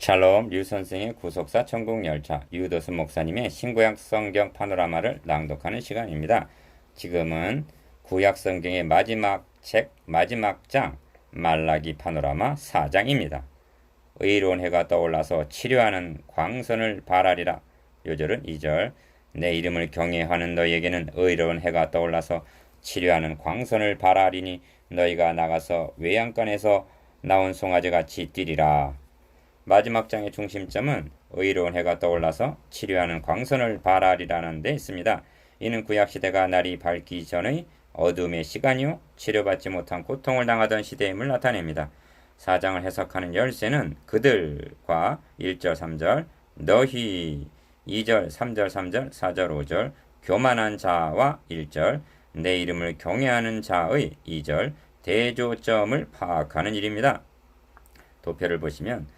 샬롬 류선생의 구속사 천국열차 유도스 목사님의 신구약 성경 파노라마를 낭독하는 시간입니다. 지금은 구약 성경의 마지막 책 마지막 장 말라기 파노라마 4장입니다. 의로운 해가 떠올라서 치료하는 광선을 발하리라. 요절은 2절. 내 이름을 경외하는 너희에게는 의로운 해가 떠올라서 치료하는 광선을 발하리니 너희가 나가서 외양간에서 나온 송아지같이 뛰리라. 마지막 장의 중심점은 의로운 해가 떠올라서 치료하는 광선을 발하리라는 데 있습니다. 이는 구약시대가 날이 밝기 전의 어둠의 시간이요 치료받지 못한 고통을 당하던 시대임을 나타냅니다. 4장을 해석하는 열쇠는 그들과 1절 3절 너희 2절 3절 3절 4절 5절 교만한 자와 1절 내 이름을 경외하는 자의 2절 대조점을 파악하는 일입니다. 도표를 보시면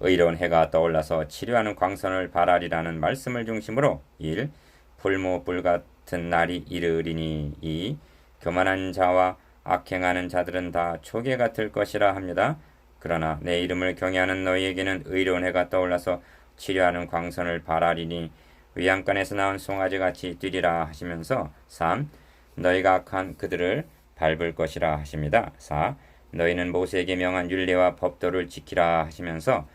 의로운 해가 떠올라서 치료하는 광선을 발하리라는 말씀을 중심으로 1. 불모 불같은 날이 이르리니 2. 교만한 자와 악행하는 자들은 다 초계 같을 것이라 합니다. 그러나 내 이름을 경외하는 너희에게는 의로운 해가 떠올라서 치료하는 광선을 발하리니 외양간에서 나온 송아지같이 뛰리라 하시면서 3. 너희가 악한 그들을 밟을 것이라 하십니다. 4. 너희는 모세에게 명한 율례와 법도를 지키라 하시면서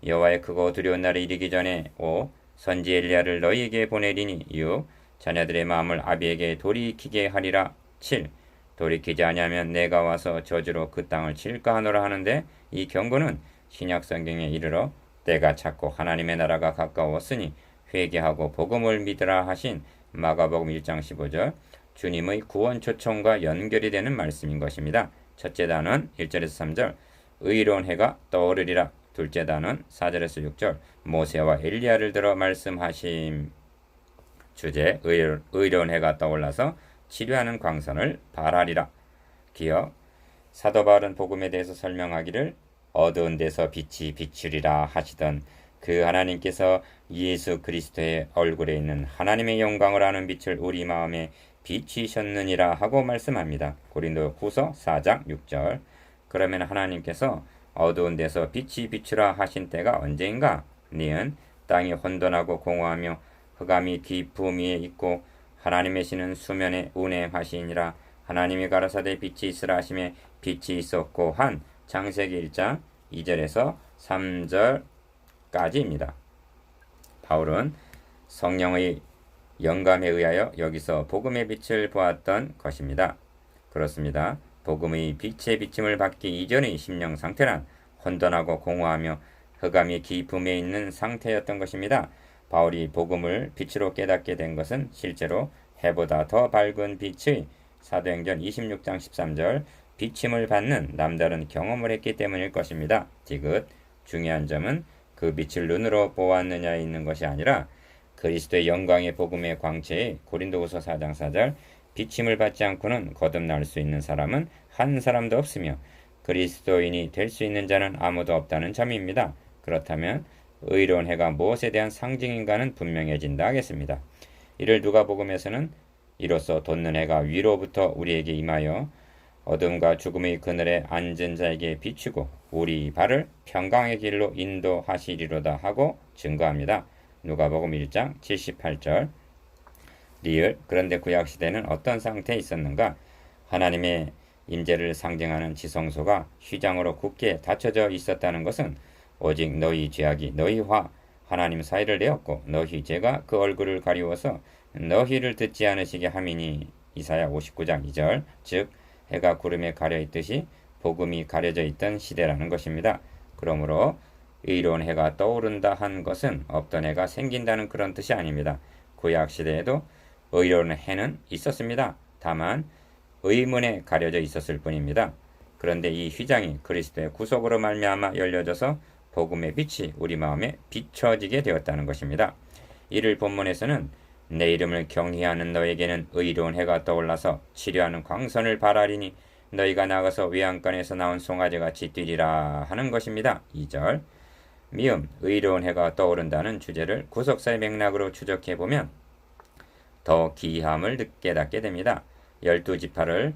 여호와의 크고 두려운 날이 이르기 전에 5. 선지 엘리야를 너희에게 보내리니 6. 자녀들의 마음을 아비에게 돌이키게 하리라. 7. 돌이키지 아니하면 내가 와서 저주로 그 땅을 칠까 하노라 하는데 이 경고는 신약 성경에 이르러 때가 찼고 하나님의 나라가 가까웠으니 회개하고 복음을 믿으라 하신 마가복음 1장 15절 주님의 구원 초청과 연결이 되는 말씀인 것입니다. 첫째 단은 1절에서 3절 의로운 해가 떠오르리라. 둘째 단은 4절에서 6절 모세와 엘리야를 들어 말씀하심. 주제 의로운 해가 떠올라서 치료하는 광선을 발하리라. 기억 사도 바울은 복음에 대해서 설명하기를 어두운 데서 빛이 비추리라 하시던 그 하나님께서 예수 그리스도의 얼굴에 있는 하나님의 영광을 아는 빛을 우리 마음에 비치셨느니라 하고 말씀합니다. 고린도후서 4장 6절 그러면 하나님께서 어두운 데서 빛이 비추라 하신 때가 언제인가? 니은 땅이 혼돈하고 공허하며 흑암이 깊음 위에 있고 하나님의 신은 수면에 운행하시니라. 하나님이 가라사대 빛이 있으라 하심에 빛이 있었고 한 창세기 1장 2절에서 3절까지입니다. 바울은 성령의 영감에 의하여 여기서 복음의 빛을 보았던 것입니다. 그렇습니다. 복음의 빛의 비침을 받기 이전의 심령 상태란 혼돈하고 공허하며 흑암이 깊음에 있는 상태였던 것입니다. 바울이 복음을 빛으로 깨닫게 된 것은 실제로 해보다 더 밝은 빛의 사도행전 26장 13절 비침을 받는 남다른 경험을 했기 때문일 것입니다. 디귿 중요한 점은 그 빛을 눈으로 보았느냐에 있는 것이 아니라 그리스도의 영광의 복음의 광채에 고린도후서 4장 4절 비침을 받지 않고는 거듭날 수 있는 사람은 한 사람도 없으며 그리스도인이 될 수 있는 자는 아무도 없다는 점입니다. 그렇다면 의로운 해가 무엇에 대한 상징인가는 분명해진다 하겠습니다. 이를 누가복음에서는 이로써 돋는 해가 위로부터 우리에게 임하여 어둠과 죽음의 그늘에 앉은 자에게 비추고 우리 발을 평강의 길로 인도하시리로다 하고 증거합니다. 누가복음 1장 78절 리을 그런데 구약시대는 어떤 상태에 있었는가? 하나님의 임재를 상징하는 지성소가 휘장으로 굳게 닫혀져 있었다는 것은 오직 너희 죄악이 너희와 하나님 사이를 내었고 너희 죄가 그 얼굴을 가리워서 너희를 듣지 않으시게 함이니 이사야 59장 2절 즉 해가 구름에 가려 있듯이 복음이 가려져 있던 시대라는 것입니다. 그러므로 의로운 해가 떠오른다 한 것은 없던 해가 생긴다는 그런 뜻이 아닙니다. 구약시대에도 의로운 해는 있었습니다. 다만 의문에 가려져 있었을 뿐입니다. 그런데 이 휘장이 그리스도의 구속으로 말미암아 열려져서 복음의 빛이 우리 마음에 비춰지게 되었다는 것입니다. 이를 본문에서는 내 이름을 경외하는 너에게는 의로운 해가 떠올라서 치료하는 광선을 발하리니 너희가 나가서 외양간에서 나온 송아지같이 뛰리라 하는 것입니다. 2절 미음 의로운 해가 떠오른다는 주제를 구속사의 맥락으로 추적해보면 더 기이함을 깨닫게 됩니다. 12지파를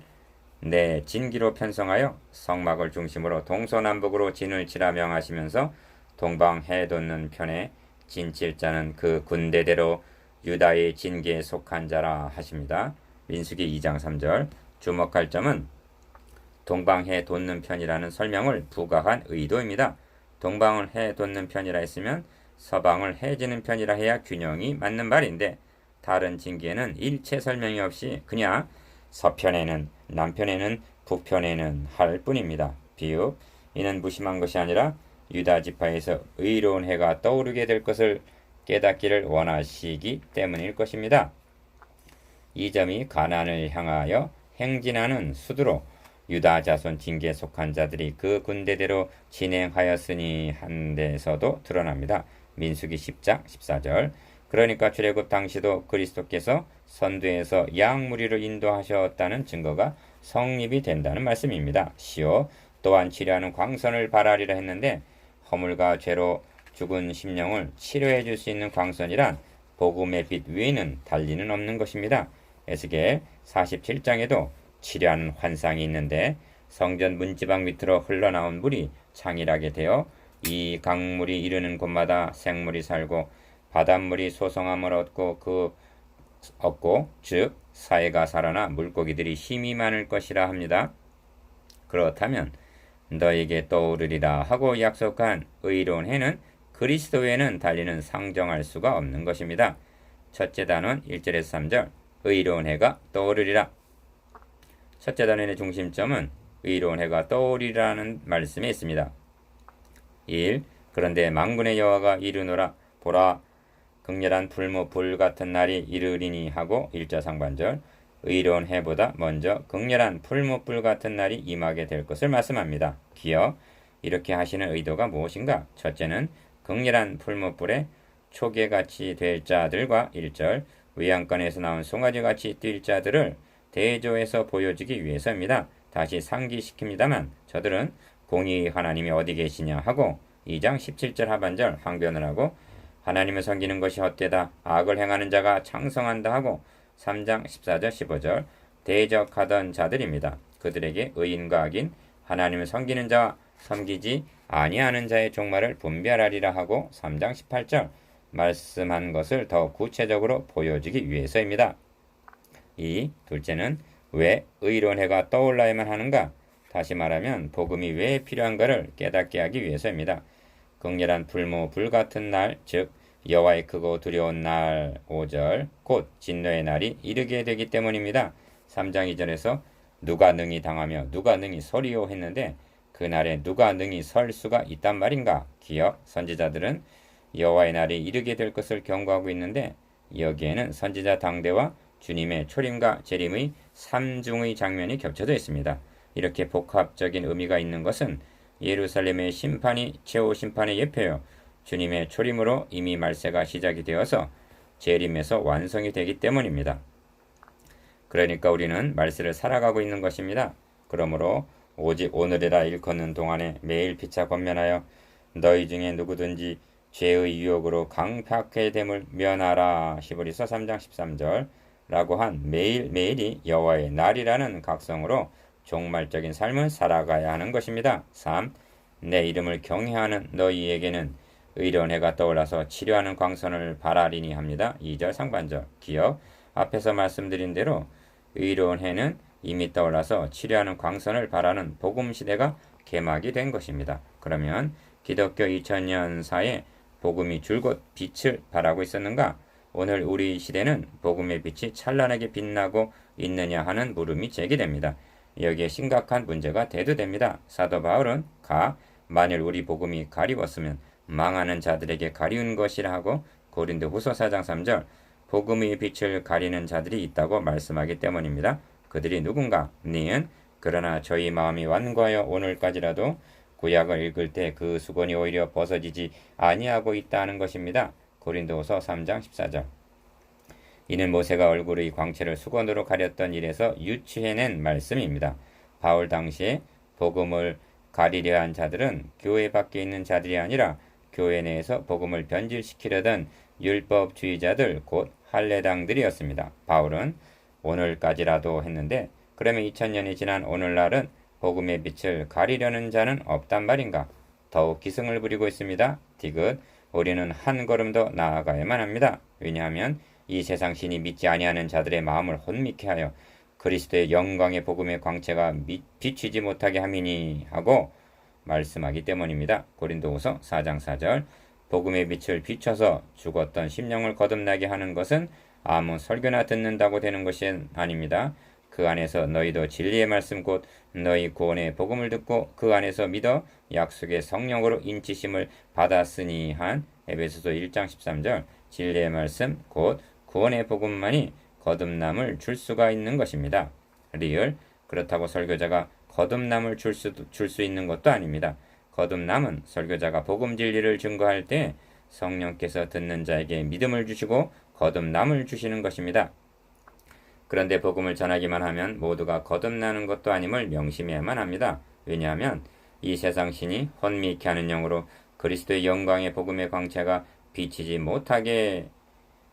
내 진기로 편성하여 성막을 중심으로 동서남북으로 진을 치라 명하시면서 동방해 돋는 편에 진칠자는 그 군대대로 유다의 진계에 속한 자라 하십니다. 민수기 2장 3절. 주목할 점은 동방해 돋는 편이라는 설명을 부각한 의도입니다. 동방을 해 돋는 편이라 했으면 서방을 해지는 편이라 해야 균형이 맞는 말인데 다른 징계에는 일체 설명이 없이 그냥 서편에는 남편에는 북편에는 할 뿐입니다. 비읍. 이는 무심한 것이 아니라 유다 지파에서 의로운 해가 떠오르게 될 것을 깨닫기를 원하시기 때문일 것입니다. 이 점이 가나안을 향하여 행진하는 수두로 유다 자손 징계에 속한 자들이 그 군대대로 진행하였으니 한 데서도 드러납니다. 민수기 10장 14절. 그러니까 출애굽 당시도 그리스도께서 선두에서 양 무리를 인도하셨다는 증거가 성립이 된다는 말씀입니다. 시오. 또한 치료하는 광선을 발하리라 했는데 허물과 죄로 죽은 심령을 치료해 줄 수 있는 광선이란 복음의 빛 외에는 달리는 없는 것입니다. 에스겔 47장에도 치료하는 환상이 있는데 성전 문지방 밑으로 흘러나온 물이 창일하게 되어 이 강물이 이르는 곳마다 생물이 살고 바닷물이 소성함을 얻고 즉 사해가 살아나 물고기들이 힘이 많을 것이라 합니다. 그렇다면 너에게 떠오르리라 하고 약속한 의로운 해는 그리스도 외에는 달리는 상정할 수가 없는 것입니다. 첫째 단원 1절에서 3절. 의로운 해가 떠오르리라. 첫째 단원의 중심점은 의로운 해가 떠오르리라는 말씀에 있습니다. 1. 그런데 만군의 여호와가 이르노라. 보라, 극렬한 불모 불 같은 날이 이르리니 하고 1절 상반절. 의로운 해보다 먼저 극렬한 풀무불 같은 날이 임하게 될 것을 말씀합니다. 기어 이렇게 하시는 의도가 무엇인가? 첫째는 극렬한 풀무불에 초계같이 될 자들과 1절 외양간에서 나온 송아지같이 뛸 자들을 대조해서 보여주기 위해서입니다. 다시 상기시킵니다만 저들은 공의 하나님이 어디 계시냐 하고 2장 17절 하반절 항변을 하고 하나님을 섬기는 것이 헛되다 악을 행하는 자가 창성한다 하고 3장 14절 15절 대적하던 자들입니다. 그들에게 의인과 악인 하나님을 섬기는 자와 섬기지 아니하는 자의 종말을 분별하리라 하고 3장 18절 말씀한 것을 더 구체적으로 보여주기 위해서입니다. 둘째는 왜 의로운 해가 떠올라야만 하는가? 다시 말하면 복음이 왜 필요한가를 깨닫게 하기 위해서입니다. 극렬한 불모 불같은 날, 즉 여호와의 크고 두려운 날 5절 곧 진노의 날이 이르게 되기 때문입니다. 3장 2절에서 누가 능히 당하며 누가 능히 서리요 했는데 그날에 누가 능히 설 수가 있단 말인가? 기어 선지자들은 여호와의 날이 이르게 될 것을 경고하고 있는데 여기에는 선지자 당대와 주님의 초림과 재림의 삼중의 장면이 겹쳐져 있습니다. 이렇게 복합적인 의미가 있는 것은 예루살렘의 심판이 최후 심판의 예표요 주님의 초림으로 이미 말세가 시작이 되어서 재림에서 완성이 되기 때문입니다. 그러니까 우리는 말세를 살아가고 있는 것입니다. 그러므로 오직 오늘이라 일컫는 동안에 매일 피차 권면하여 너희 중에 누구든지 죄의 유혹으로 강팍해 됨을 면하라. 히브리서 3장 13절 라고 한 매일매일이 여호와의 날이라는 각성으로 종말적인 삶을 살아가야 하는 것입니다. 3. 내 이름을 경외하는 너희에게는 의로운 해가 떠올라서 치료하는 광선을 발하리니 합니다. 2절 상반절. 기억 앞에서 말씀드린 대로 의로운 해는 이미 떠올라서 치료하는 광선을 발하는 복음 시대가 개막이 된 것입니다. 그러면 기독교 2000년사에 복음이 줄곧 빛을 발하고 있었는가? 오늘 우리 시대는 복음의 빛이 찬란하게 빛나고 있느냐 하는 물음이 제기됩니다. 여기에 심각한 문제가 대두됩니다. 사도 바울은 만일 우리 복음이 가리웠으면 망하는 자들에게 가리운 것이라 하고 고린도후서 4장 3절 복음의 빛을 가리는 자들이 있다고 말씀하기 때문입니다. 그들이 누군가? 니은 그러나 저희 마음이 완고하여 오늘까지라도 구약을 읽을 때 그 수건이 오히려 벗어지지 아니하고 있다는 것입니다. 고린도후서 3장 14절. 이는 모세가 얼굴의 광채를 수건으로 가렸던 일에서 유추해낸 말씀입니다. 바울 당시에 복음을 가리려 한 자들은 교회 밖에 있는 자들이 아니라 교회 내에서 복음을 변질시키려던 율법주의자들 곧 할례당들이었습니다. 바울은 오늘까지라도 했는데 그러면 2000년이 지난 오늘날은 복음의 빛을 가리려는 자는 없단 말인가? 더욱 기승을 부리고 있습니다. 디귿, 우리는 한 걸음 더 나아가야만 합니다. 왜냐하면 이 세상 신이 믿지 아니하는 자들의 마음을 혼미케 하여 그리스도의 영광의 복음의 광채가 비치지 못하게 함이니 하고 말씀하기 때문입니다. 고린도후서 4장 4절, 복음의 빛을 비춰서 죽었던 심령을 거듭나게 하는 것은 아무 설교나 듣는다고 되는 것이 아닙니다. 그 안에서 너희도 진리의 말씀 곧 너희 구원의 복음을 듣고 그 안에서 믿어 약속의 성령으로 인치심을 받았으니 한 에베소서 1장 13절, 진리의 말씀 곧 구원의 복음만이 거듭남을 줄 수가 있는 것입니다. 리을, 그렇다고 설교자가 거듭남을 줄 수 있는 것도 아닙니다. 거듭남은 설교자가 복음 진리를 증거할 때 성령께서 듣는 자에게 믿음을 주시고 거듭남을 주시는 것입니다. 그런데 복음을 전하기만 하면 모두가 거듭나는 것도 아님을 명심해야만 합니다. 왜냐하면 이 세상 신이 혼미케 하는 영으로 그리스도의 영광의 복음의 광채가 비치지 못하게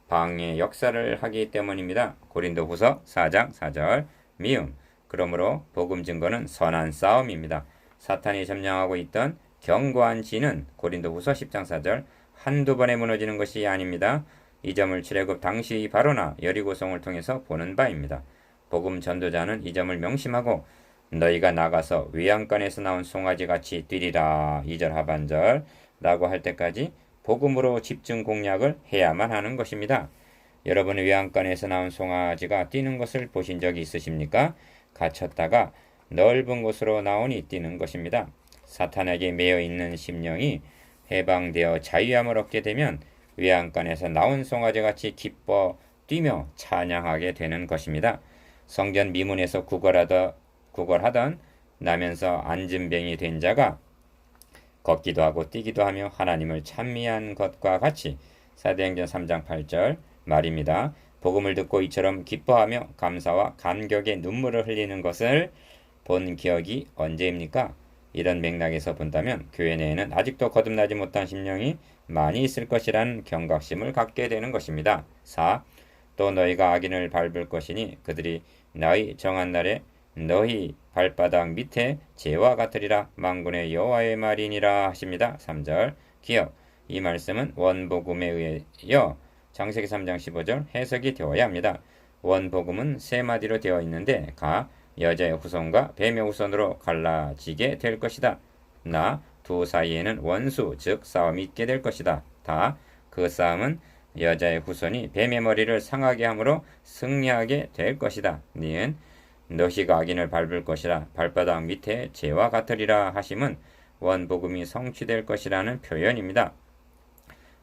방해 역사를 하기 때문입니다. 고린도후서 4장 4절, 미음, 그러므로 복음 증거는 선한 싸움입니다. 사탄이 점령하고 있던 견고한 진은 고린도후서 10장 4절 한두 번에 무너지는 것이 아닙니다. 이 점을 출애굽 당시 바로나 여리고성을 통해서 보는 바입니다. 복음 전도자는 이 점을 명심하고 너희가 나가서 외양간에서 나온 송아지같이 뛰리라 2절 하반절 라고 할 때까지 복음으로 집중 공략을 해야만 하는 것입니다. 여러분의 외양간에서 나온 송아지가 뛰는 것을 보신 적이 있으십니까? 갇혔다가 넓은 곳으로 나오니 뛰는 것입니다. 사탄에게 매여 있는 심령이 해방되어 자유함을 얻게 되면 외양간에서 나온 송아지같이 기뻐 뛰며 찬양하게 되는 것입니다. 성전 미문에서 구걸하던 나면서 앉은병이 된 자가 걷기도 하고 뛰기도 하며 하나님을 찬미한 것과 같이 사도행전 3장 8절 말입니다. 복음을 듣고 이처럼 기뻐하며 감사와 감격의 눈물을 흘리는 것을 본 기억이 언제입니까? 이런 맥락에서 본다면 교회 내에는 아직도 거듭나지 못한 심령이 많이 있을 것이라는 경각심을 갖게 되는 것입니다. 4. 또 너희가 악인을 밟을 것이니 그들이 너희 정한 날에 너희 발바닥 밑에 재와 같으리라 만군의 여호와의 말이니라 하십니다. 3절 기억, 이 말씀은 원복음에 의하여 창세기 3장 15절 해석이 되어야 합니다. 원복음은 세 마디로 되어 있는데 가, 여자의 후손과 뱀의 후손으로 갈라지게 될 것이다. 나, 두 사이에는 원수 즉 싸움이 있게 될 것이다. 다, 그 싸움은 여자의 후손이 뱀의 머리를 상하게 함으로 승리하게 될 것이다. 니은 너희가 악인을 밟을 것이라 발바닥 밑에 재와 같으리라 하심은 원복음이 성취될 것이라는 표현입니다.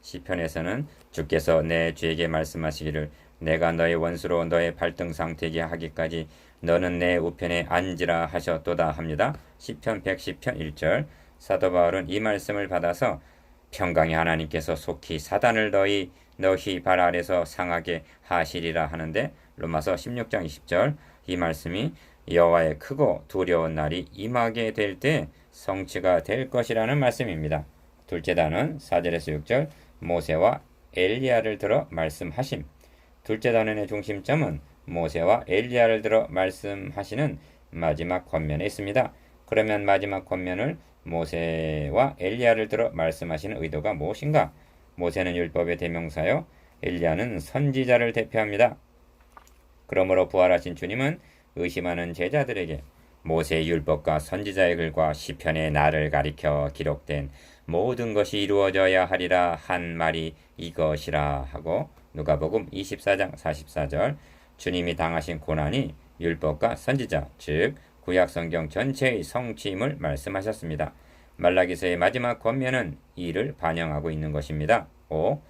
시편에서는 주께서 내 죄에게 말씀하시기를 내가 너의 원수로 너의 발등상 되게 하기까지 너는 내 우편에 앉으라 하셨도다 합니다. 시편 110편 1절 사도 바울은 이 말씀을 받아서 평강의 하나님께서 속히 사단을 너희 발 아래서 상하게 하시리라 하는데 로마서 16장 20절 이 말씀이 여호와의 크고 두려운 날이 임하게 될 때 성취가 될 것이라는 말씀입니다. 둘째 단은 4절에서 6절 모세와 엘리야를 들어 말씀하심. 둘째 단원의 중심점은 모세와 엘리야를 들어 말씀하시는 마지막 권면에 있습니다. 그러면 마지막 권면을 모세와 엘리야를 들어 말씀하시는 의도가 무엇인가? 모세는 율법의 대명사요, 엘리야는 선지자를 대표합니다. 그러므로 부활하신 주님은 의심하는 제자들에게 모세의 율법과 선지자의 글과 시편의 날을 가리켜 기록된 모든 것이 이루어져야 하리라 한 말이 이것이라 하고 누가복음 24장 44절 주님이 당하신 고난이 율법과 선지자 즉 구약성경 전체의 성취임을 말씀하셨습니다. 말라기서의 마지막 권면은 이를 반영하고 있는 것입니다. 5.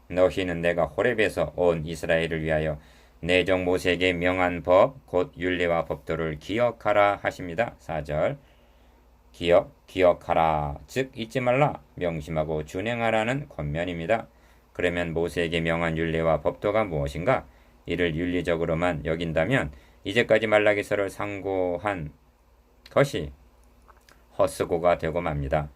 너희는 내가 호렙에서 온 이스라엘을 위하여 내 종 모세에게 명한 법 곧 율례와 법도를 기억하라 하십니다. 4절 기억하라 즉 잊지 말라 명심하고 준행하라는 권면입니다. 그러면 모세에게 명한 율례와 법도가 무엇인가? 이를 윤리적으로만 여긴다면 이제까지 말라기서를 상고한 것이 헛수고가 되고 맙니다.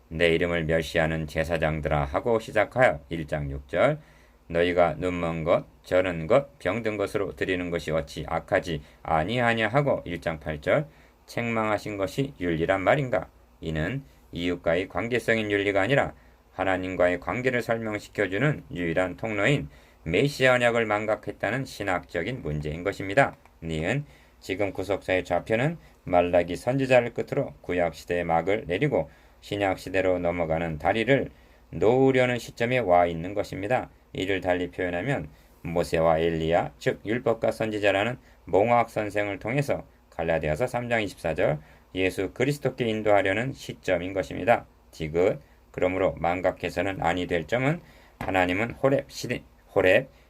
내 이름을 멸시하는 제사장들아 하고 시작하여 1장 6절 너희가 눈먼 것, 저는 것, 병든 것으로 드리는 것이 어찌 악하지 아니하냐 하고 1장 8절 책망하신 것이 윤리란 말인가? 이는 이웃과의 관계성인 윤리가 아니라 하나님과의 관계를 설명시켜주는 유일한 통로인 메시아 언약을 망각했다는 신학적인 문제인 것입니다. 니은 지금 구속사의 좌표는 말라기 선지자를 끝으로 구약시대의 막을 내리고 신약시대로 넘어가는 다리를 놓으려는 시점에 와 있는 것입니다. 이를 달리 표현하면 모세와 엘리야, 즉 율법과 선지자라는 몽학 선생을 통해서 갈라디아서 3장 24절 예수 그리스도께 인도하려는 시점인 것입니다. 디귿 그러므로 망각해서는 아니 될 점은 하나님은 호렙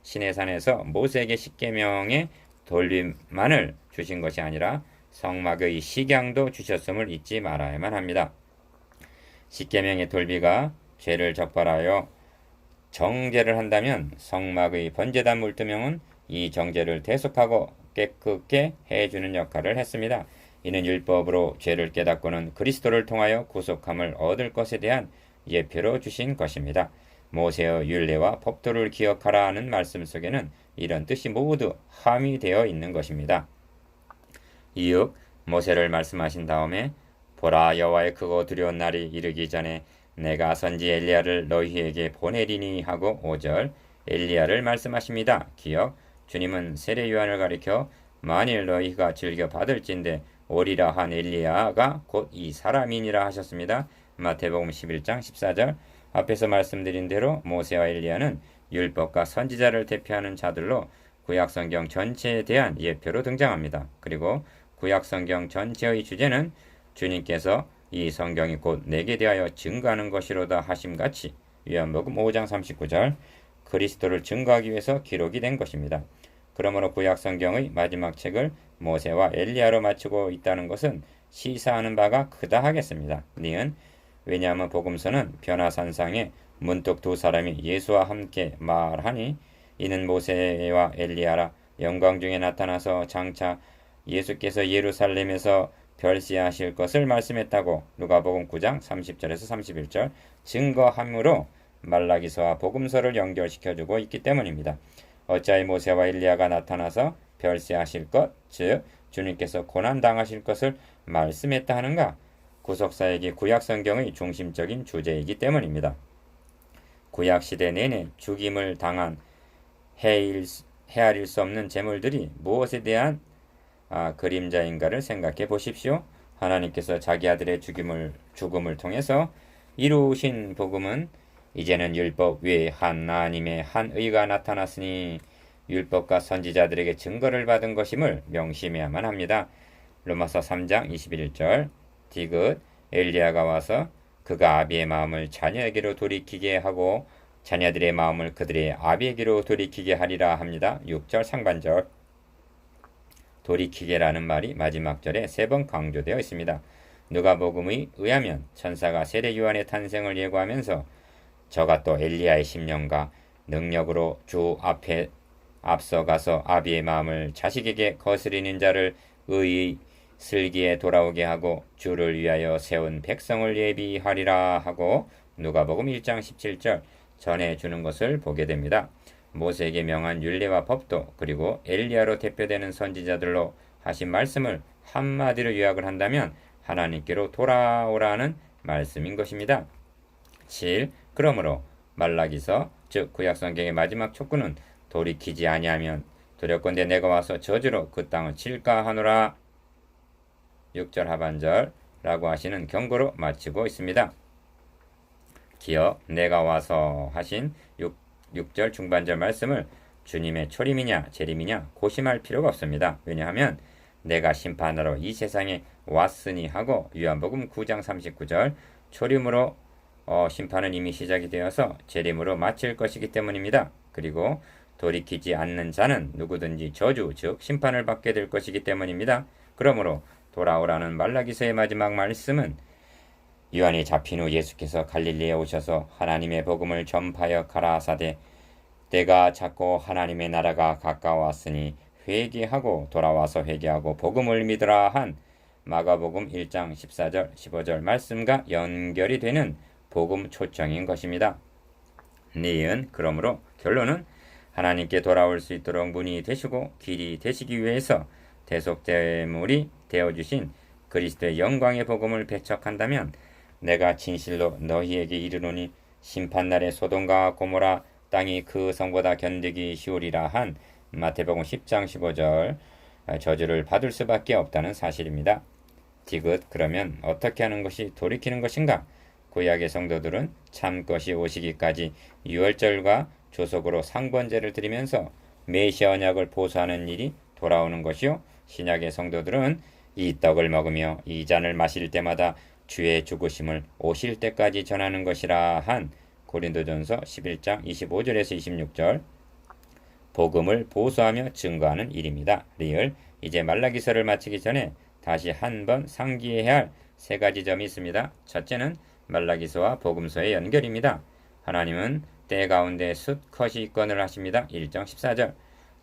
시내산에서 모세에게 십계명의 돌림만을 주신 것이 아니라 성막의 식양도 주셨음을 잊지 말아야만 합니다. 십계명의 돌비가 죄를 적발하여 정죄를 한다면 성막의 번제단 물두명은 이 정죄를 대속하고 깨끗게 해주는 역할을 했습니다. 이는 율법으로 죄를 깨닫고는 그리스도를 통하여 구속함을 얻을 것에 대한 예표로 주신 것입니다. 모세의 율례와 법도를 기억하라 하는 말씀 속에는 이런 뜻이 모두 함유되어 있는 것입니다. 이윽 모세를 말씀하신 다음에 보라 여호와의 크고 두려운 날이 이르기 전에 내가 선지 엘리야를 너희에게 보내리니 하고 5절 엘리야를 말씀하십니다. 기억 주님은 세례 요한을 가리켜 만일 너희가 즐겨 받을진대 오리라 한 엘리야가 곧 이 사람이니라 하셨습니다. 마태복음 11장 14절 앞에서 말씀드린 대로 모세와 엘리야는 율법과 선지자를 대표하는 자들로 구약성경 전체에 대한 예표로 등장합니다. 그리고 구약성경 전체의 주제는 주님께서 이 성경이 곧 내게 대하여 증거하는 것이로다 하심같이 요한복음 5장 39절 그리스도를 증거하기 위해서 기록이 된 것입니다. 그러므로 구약성경의 마지막 책을 모세와 엘리야로 맞추고 있다는 것은 시사하는 바가 크다 하겠습니다. 니은 왜냐하면 복음서는 변화산상에 문득 두 사람이 예수와 함께 말하니 이는 모세와 엘리야라 영광 중에 나타나서 장차 예수께서 예루살렘에서 별세하실 것을 말씀했다고 누가복음 9장 30절에서 31절 증거함으로 말라기서와 복음서를 연결시켜주고 있기 때문입니다. 어찌하여 모세와 엘리야가 나타나서 별세하실 것, 즉 주님께서 고난당하실 것을 말씀했다 하는가? 구속사역이 구약성경의 중심적인 주제이기 때문입니다. 구약시대 내내 죽임을 당한 헤아릴 수 없는 제물들이 무엇에 대한 그림자인가를 생각해 보십시오. 하나님께서 자기 아들의 죽음을 통해서 이루신 복음은 이제는 율법 외에 하나님의 한 의가 나타났으니 율법과 선지자들에게 증거를 받은 것임을 명심해야만 합니다. 로마서 3장 21절 디귿 엘리야가 와서 그가 아비의 마음을 자녀에게로 돌이키게 하고 자녀들의 마음을 그들의 아비에게로 돌이키게 하리라 합니다. 6절 상반절 돌이키게라는 말이 마지막 절에 3번 강조되어 있습니다. 누가복음에 의하면 천사가 세례 요한의 탄생을 예고하면서 저가 또 엘리야의 심령과 능력으로 주 앞에 앞서가서 아비의 마음을 자식에게 거스리는 자를 의의 슬기에 돌아오게 하고 주를 위하여 세운 백성을 예비하리라 하고 누가복음 1장 17절 전해주는 것을 보게 됩니다. 모세에게 명한 율례와 법도 그리고 엘리야로 대표되는 선지자들로 하신 말씀을 한마디로 요약을 한다면 하나님께로 돌아오라는 말씀인 것입니다. 7. 그러므로 말라기서 즉 구약성경의 마지막 촉구는 돌이키지 아니하면 두렵건대 내가 와서 저주로 그 땅을 칠까 하노라 6절 하반절 라고 하시는 경고로 마치고 있습니다. 기어 내가 와서 하신 6절 중반절 말씀을 주님의 초림이냐 재림이냐 고심할 필요가 없습니다. 왜냐하면 내가 심판하러 이 세상에 왔으니 하고 요한복음 9장 39절 초림으로 심판은 이미 시작이 되어서 재림으로 마칠 것이기 때문입니다. 그리고 돌이키지 않는 자는 누구든지 저주 즉 심판을 받게 될 것이기 때문입니다. 그러므로 돌아오라는 말라기서의 마지막 말씀은 요한이 잡힌 후 예수께서 갈릴리에 오셔서 하나님의 복음을 전파하여 가라사대 때가 찼고 하나님의 나라가 가까웠으니 회개하고 돌아와서 회개하고 복음을 믿으라 한 마가복음 1장 14절 15절 말씀과 연결이 되는 복음 초청인 것입니다. 니은 그러므로 결론은 하나님께 돌아올 수 있도록 문이 되시고 길이 되시기 위해서 대속제물이 되어주신 그리스도의 영광의 복음을 배척한다면 내가 진실로 너희에게 이르노니 심판날에 소돔과 고모라 땅이 그 성보다 견디기 쉬우리라 한 마태복음 10장 15절 저주를 받을 수밖에 없다는 사실입니다. 디귿 그러면 어떻게 하는 것이 돌이키는 것인가? 구약의 성도들은 참 것이 오시기까지 유월절과 조속으로 상번제를 드리면서 메시아 언약을 보수하는 일이 돌아오는 것이요. 신약의 성도들은 이 떡을 먹으며 이 잔을 마실 때마다 주의 죽으심을 오실 때까지 전하는 것이라 한 고린도전서 11장 25절에서 26절 복음을 보수하며 증거하는 일입니다. 리을 이제 말라기서를 마치기 전에 다시 한번 상기해야 할 세 가지 점이 있습니다. 첫째는 말라기서와 복음서의 연결입니다. 하나님은 때 가운데 숫컷이 있건을 하십니다. 1장 14절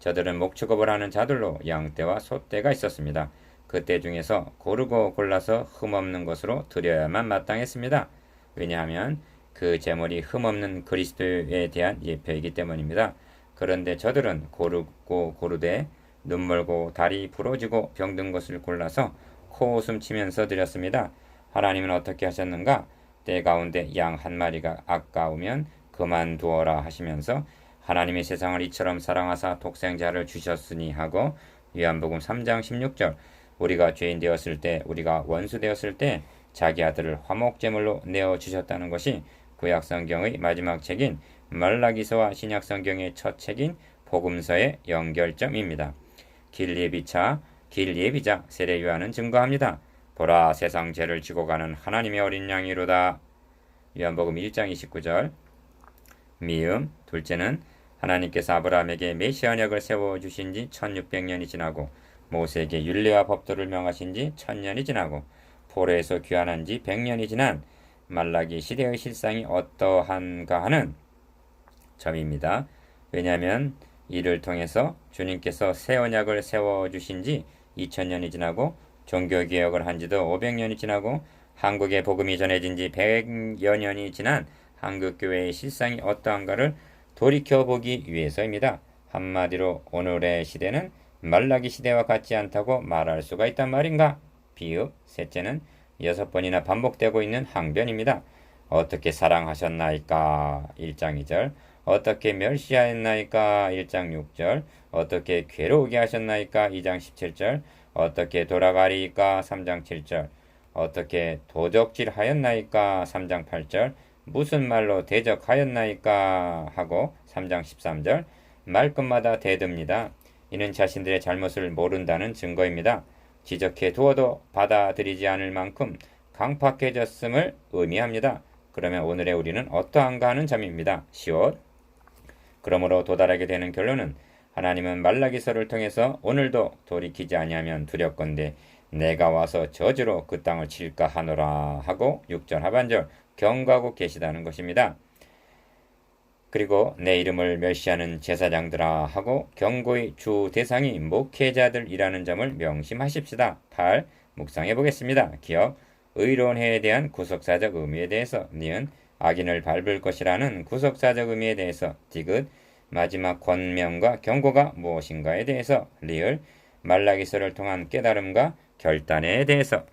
저들은 목축업을 하는 자들로 양떼와 소떼가 있었습니다. 그때 중에서 고르고 골라서 흠없는 것으로 드려야만 마땅했습니다. 왜냐하면 그 제물이 흠없는 그리스도에 대한 예표이기 때문입니다. 그런데 저들은 고르고 고르되 눈 멀고 다리 부러지고 병든 것을 골라서 코웃음 치면서 드렸습니다. 하나님은 어떻게 하셨는가? 때 가운데 양 한 마리가 아까우면 그만두어라 하시면서 하나님의 세상을 이처럼 사랑하사 독생자를 주셨으니 하고 요한복음 3장 16절 우리가 죄인 되었을 때 우리가 원수 되었을 때 자기 아들을 화목제물로 내어주셨다는 것이 구약성경의 마지막 책인 말라기서와 신약성경의 첫 책인 복음서의 연결점입니다. 길 예비자 세례 요한은 증거합니다. 보라 세상 죄를 지고 가는 하나님의 어린 양이로다. 요한복음 1장 29절 미음 둘째는 하나님께서 아브라함에게 메시아 언약을 세워주신 지 1600년이 지나고 모세에게 율례와 법도를 명하신 지 1000년이 지나고 포로에서 귀환한 지 100년이 지난 말라기 시대의 실상이 어떠한가 하는 점입니다. 왜냐하면 이를 통해서 주님께서 새 언약을 세워주신 지 2000년이 지나고 종교개혁을 한 지도 500년이 지나고 한국의 복음이 전해진 지 100여 년이 지난 한국교회의 실상이 어떠한가를 돌이켜보기 위해서입니다. 한마디로 오늘의 시대는 말라기 시대와 같지 않다고 말할 수가 있단 말인가? 비읍 셋째는 6번이나 반복되고 있는 항변입니다. 어떻게 사랑하셨나이까? 1장 2절 어떻게 멸시하였나이까? 1장 6절 어떻게 괴로우게 하셨나이까? 2장 17절 어떻게 돌아가리이까? 3장 7절 어떻게 도적질하였나이까? 3장 8절 무슨 말로 대적하였나이까? 하고 3장 13절 말끝마다 대듭니다. 이는 자신들의 잘못을 모른다는 증거입니다. 지적해 두어도 받아들이지 않을 만큼 강팍해졌음을 의미합니다. 그러면 오늘의 우리는 어떠한가 하는 점입니다. 시옷 그러므로 도달하게 되는 결론은 하나님은 말라기서를 통해서 오늘도 돌이키지 아니하면 두렵건대 내가 와서 저주로 그 땅을 칠까 하노라 하고 6절 하반절 경고하고 계시다는 것입니다. 그리고 내 이름을 멸시하는 제사장들아 하고 경고의 주 대상이 목회자들이라는 점을 명심하십시다. 8. 묵상해 보겠습니다. 기억 의로운 해에 대한 구속사적 의미에 대해서 니은 악인을 밟을 것이라는 구속사적 의미에 대해서 디귿 마지막 권면과 경고가 무엇인가에 대해서 리을 말라기서를 통한 깨달음과 결단에 대해서